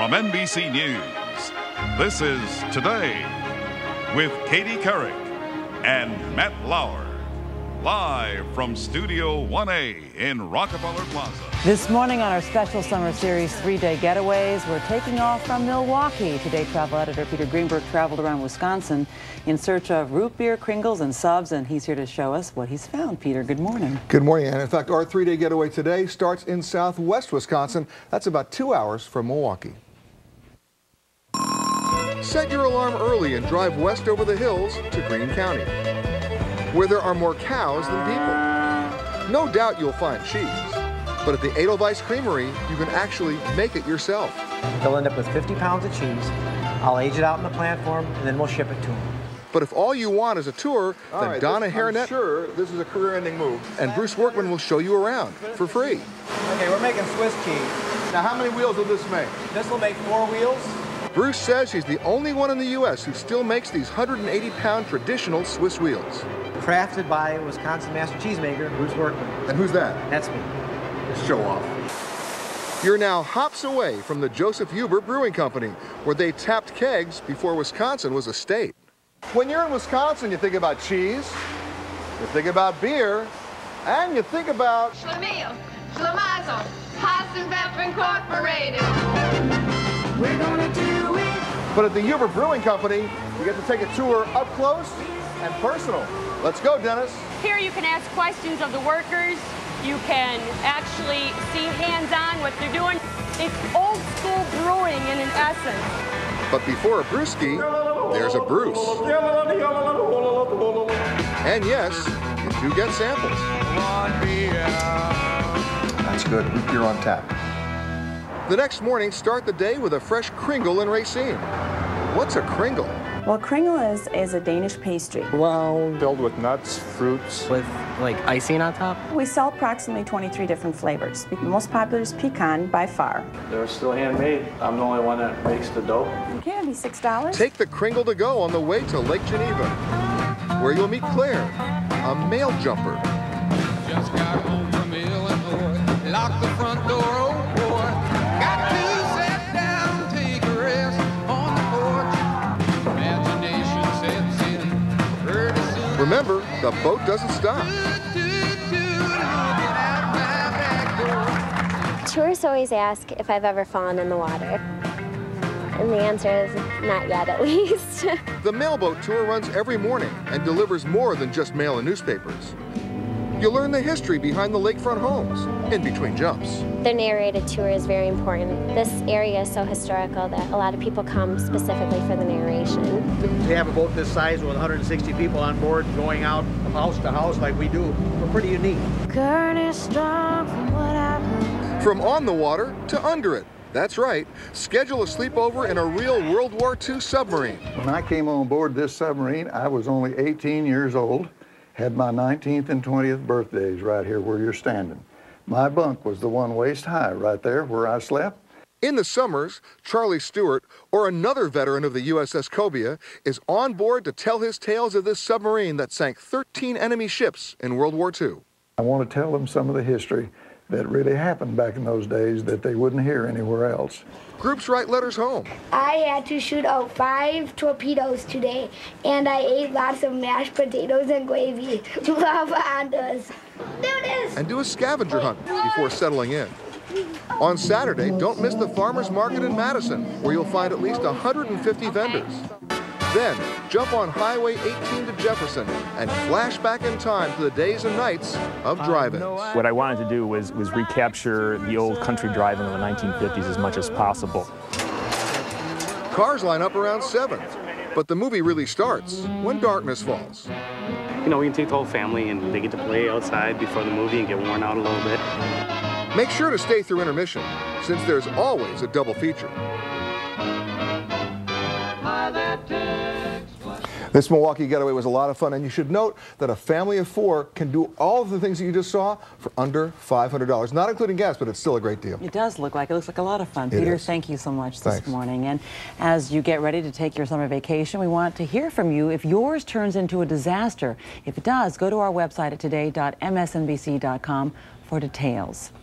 from NBC News, this is Today with Katie Couric and Matt Lauer, live from Studio 1A in Rockefeller Plaza. This morning on our special summer series, 3-Day Getaways, we're taking off from Milwaukee. Today, travel editor Peter Greenberg traveled around Wisconsin in search of root beer, Kringles, and subs, and he's here to show us what he's found. Peter, good morning. Good morning, and in fact, our 3-day getaway today starts in southwest Wisconsin. That's about 2 hours from Milwaukee. Set your alarm early and drive west over the hills to Greene County, where there are more cows than people. No doubt you'll find cheese, but at the EDELWEISS Creamery, you can actually make it yourself. They'll end up with 50 pounds of cheese. I'll age it out in the plant for them, and then we'll ship it to them. But if all you want is a tour, then Donna Hairnet, I'm sure this is a career-ending move. and Bruce Workman will show you around for free. Okay, we're making Swiss cheese. Now, how many wheels will this make? This will make 4 wheels. Bruce says he's the only one in the U.S. who still makes these 180-pound traditional Swiss wheels. Crafted by Wisconsin master cheesemaker Bruce Workman. And who's that? That's me. Show off. You're now hops away from the Joseph Huber Brewing Company, where they tapped kegs before Wisconsin was a state. When you're in Wisconsin, you think about cheese, you think about beer, and you think about... Schlemiel, Schlemazel, Haas and Pfeffer Incorporated. We're gonna do it. But at the Huber Brewing Company, you get to take a tour up close and personal. Let's go, Dennis. Here you can ask questions of the workers. You can actually see hands-on what they're doing. It's old school brewing in an essence. But before a brewski, there's a Bruce. And yes, you do get samples. That's good. Root beer on tap. The next morning, start the day with a fresh Kringle in Racine. What's a Kringle? Well, Kringle is a Danish pastry. Round, filled with nuts, fruits. With, like, icing on top? We sell approximately 23 different flavors. The most popular is pecan by far. They're still handmade. I'm the only one that makes the dough. Okay, it'll be $6. Take the Kringle to go on the way to Lake Geneva, where you'll meet Claire, a mail jumper. Just got home from Illinois, locked the front door, oh boy. Got to sit down, take a rest on the porch. Imagination sets in pretty soon. Remember, the boat doesn't stop. Tourists always ask if I've ever fallen in the water. And the answer is not yet, at least. The MAILBOAT tour runs every morning and delivers more than just mail and newspapers. You'll learn the history behind the lakefront homes in between jumps. The narrated tour is very important. This area is so historical that a lot of people come specifically for the narration. To have a boat this size with 160 people on board going out from house to house like we do, we're pretty unique. From on the water to under it. That's right. Schedule a sleepover in a real World War II submarine. When I came on board this submarine, I was only 18 years old, had my 19th and 20th birthdays right here where you're standing. My bunk was the one waist high right there where I slept. In the summers, Charlie Stewart, or another veteran of the U.S.S. COBIA, is on board to tell his tales of this submarine that sank 13 enemy ships in World War II. I want to tell them some of the history that really happened back in those days that they wouldn't hear anywhere else. Groups write letters home. I had to shoot out 5 torpedoes today, and I ate lots of mashed potatoes and gravy. Lavandas. Do this! And do a scavenger hunt before settling in. On Saturday, don't miss the Farmers Market in Madison, where you'll find at least 150 vendors. Then, jump on Highway 18 to Jefferson and flash back in time to the days and nights of drive-ins. What I wanted to do was recapture the old country driving of the 1950s as much as possible. Cars line up around 7, but the movie really starts when darkness falls. You know, we can take the whole family and they get to play outside before the movie and get worn out a little bit. Make sure to stay through intermission, since there's always a double feature. This Milwaukee getaway was a lot of fun, and you should note that a family of 4 can do all of the things that you just saw for under $500, not including gas, but it's still a great deal. It does look like it. Looks like a lot of fun. It Peter, is. thank you so much Thanks. this morning. And as you get ready to take your summer vacation, we want to hear from you if yours turns into a disaster. If it does, go to our website at today.msnbc.com for details.